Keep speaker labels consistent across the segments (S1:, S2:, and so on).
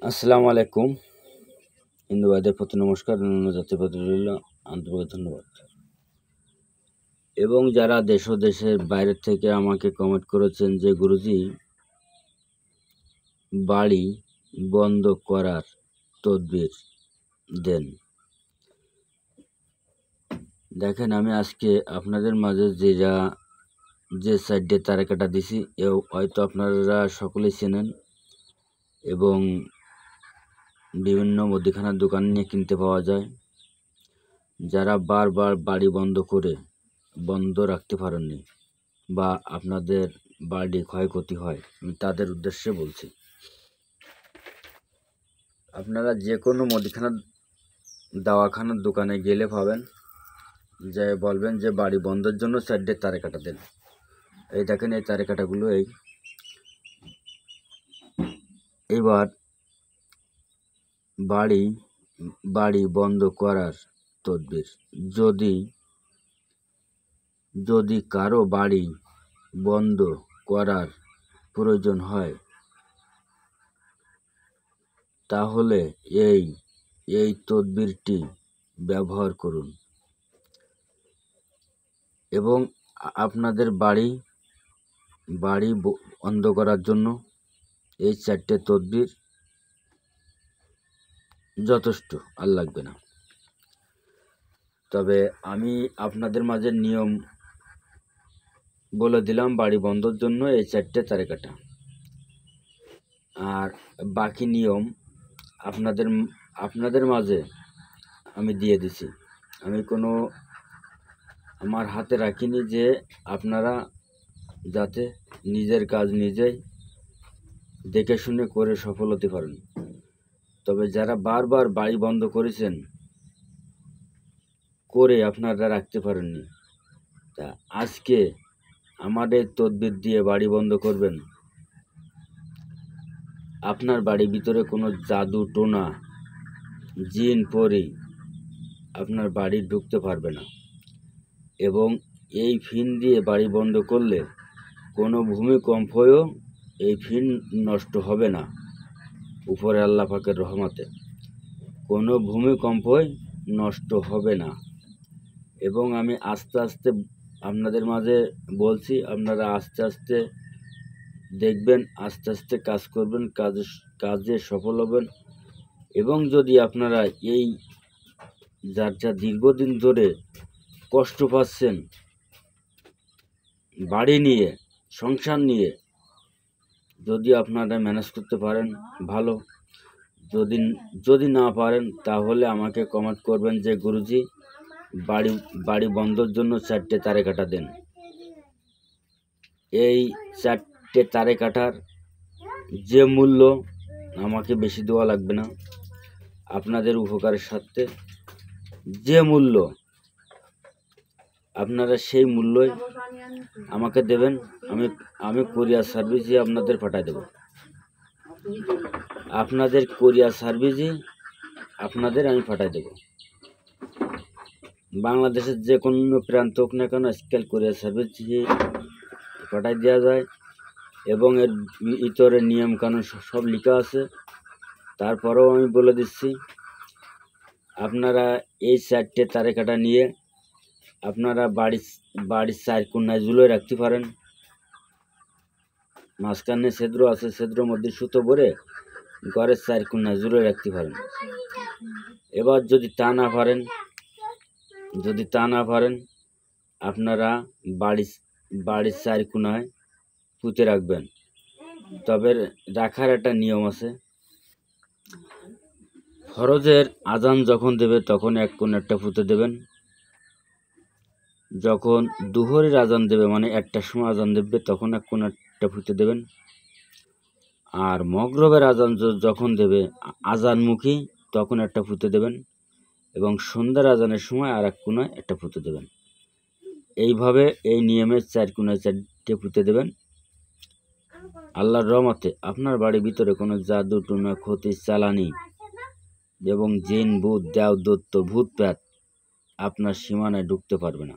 S1: আসসালামু আলাইকুম। হিন্দু ভাইদের প্রতি নমস্কার, অন্যান্য জাতির প্রতি রইল আন্তরিক ধন্যবাদ। এবং যারা দেশ ও দেশের বাইরে থেকে আমাকে কমেন্ট করেছেন যে গুরুজি বাড়ি বন্ধ করার তদবির দেন। দেখেন, আমি আজকে আপনাদের মাঝে যে সাইডে তালিকাটা দিছি হয়তো আপনারা সকলেই চেনেন এবং বিভিন্ন মুদিখানার দোকান নিয়ে কিনতে পাওয়া যায়। যারা বারবার বাড়ি বন্ধ রাখতে পারেননি বা আপনাদের বাড়ি ক্ষয়ক্ষতি হয়, আমি তাদের উদ্দেশ্যে বলছি। আপনারা যে কোনো মুদিখানার দাওয়াখানার দোকানে গেলে পাবেন, যে বলবেন যে বাড়ি বন্ধের জন্য সাইডে তালিকাটা দেন। এই দেখেন, এই তালিকাটাগুলো এবার বাড়ি বন্ধ করার তদবির। যদি কারো বাড়ি বন্ধ করার প্রয়োজন হয় তাহলে এই তদবিরটি ব্যবহার করুন এবং আপনাদের বাড়ি বন্ধ করার জন্য এই 4টে তদবির যথেষ্ট, আর লাগবে না। তবে আমি আপনাদের মাঝে নিয়ম বলে দিলাম বাড়ি বন্ধের জন্য এই 4টে তালিকাটা, আর বাকি নিয়ম আপনাদের মাঝে আমি দিয়ে দিছি। আমি আমার হাতে রাখিনি যে আপনারা যাতে নিজের কাজ নিজেই দেখে শুনে করে সফল হতে পারেন। তবে যারা বারবার বাড়ি বন্ধ করেছেন, করে আপনারা রাখতে পারেননি, তা আজকে আমাদের তদবির দিয়ে বাড়ি বন্ধ করবেন। আপনার বাড়ির ভিতরে কোনো জাদু টোনা জিন পরি আপনার বাড়ি ঢুকতে পারবে না। এবং এই ফিন দিয়ে বাড়ি বন্ধ করলে কোনো ভূমিকম্পেও এই ফিন নষ্ট হবে না। উপরে আল্লাহ পাকের রহমতে কোনো ভূমিকম্পই নষ্ট হবে না। এবং আমি আস্তে আস্তে আপনাদের মাঝে বলছি, আপনারা আস্তে আস্তে দেখবেন, আস্তে আস্তে কাজ করবেন, কাজে সফল হবেন। এবং যদি আপনারা যা দীর্ঘদিন ধরে কষ্ট পাচ্ছেন বাড়ি নিয়ে, সংসার নিয়ে, যদি আপনারা ম্যানেজ করতে পারেন ভালো, যদি না পারেন তাহলে আমাকে কমেন্ট করবেন যে গুরুজি বাড়ি বন্ধের জন্য 4টে তালিকাটা দেন। এই 4টে তালিকাটার যে মূল্য, আমাকে বেশি দেওয়া লাগবে না। আপনাদের উপকারের স্বার্থে যে মূল্য, আপনারা সেই মূল্যই আমাকে দেবেন। আমি কুরিয়ার সার্ভিসে আপনাদের পাঠিয়ে দেব। আপনাদের কুরিয়ার সার্ভিসে আমি পাঠিয়ে দেব। বাংলাদেশের যে কোনো প্রান্ত হোক না কেন, আজকাল কুরিয়ার সার্ভিস পাঠিয়ে দেওয়া যায় এবং এর ভিতরে নিয়মকানুন সব লেখা আছে। তারপরেও আমি বলে দিচ্ছি, আপনারা এই 4টে তালিকাটা নিয়ে আপনারা বাড়ির 4 কোণায় ঝুলিয়ে রাখতে পারেন। মাঝখানে ছিদ্র আছে, ছিদ্রের মধ্যে সুতো ভরে ঘরের 4 কোণায় ঝুলিয়ে রাখতে পারেন। এবার যদি তা না পারেন আপনারা বাড়ির 4 কোণায় পুঁতে রাখবেন। তবে রাখার একটা নিয়ম আছে। ফরজের আজান যখন দেবে তখন এক কোণে একটা পুঁতে দেবেন। যখন দুহরের আজান দেবে, মানে 1টার সময় আজান দেবে, তখন এক কোণে একটা পুঁতে দেবেন। আর মগরিবের আজান যখন দেবে আজানমুখী, তখন একটা পুঁতে দেবেন। এবং সন্ধ্যার আজানের সময় আর এক কোণায় একটা পুঁতে দেবেন। এইভাবে এই নিয়মের 4 কোণায় 4টে পুঁতে দেবেন। আল্লাহর রহমতে আপনার বাড়ির ভিতরে কোনো জাদু টুনা ক্ষতি চালানি এবং জিন ভূত দেও দত্ত ভূত প্যাত আপনার সীমানায় ঢুকতে পারবে না,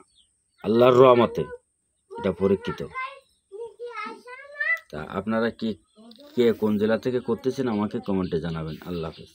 S1: আল্লাহর রহমতে। এটা পরীক্ষিত। তা আপনারা কি কে কোন জেলা থেকে করতেছেন আমাকে কমেন্টে জানাবেন। আল্লাহ হাফেজ।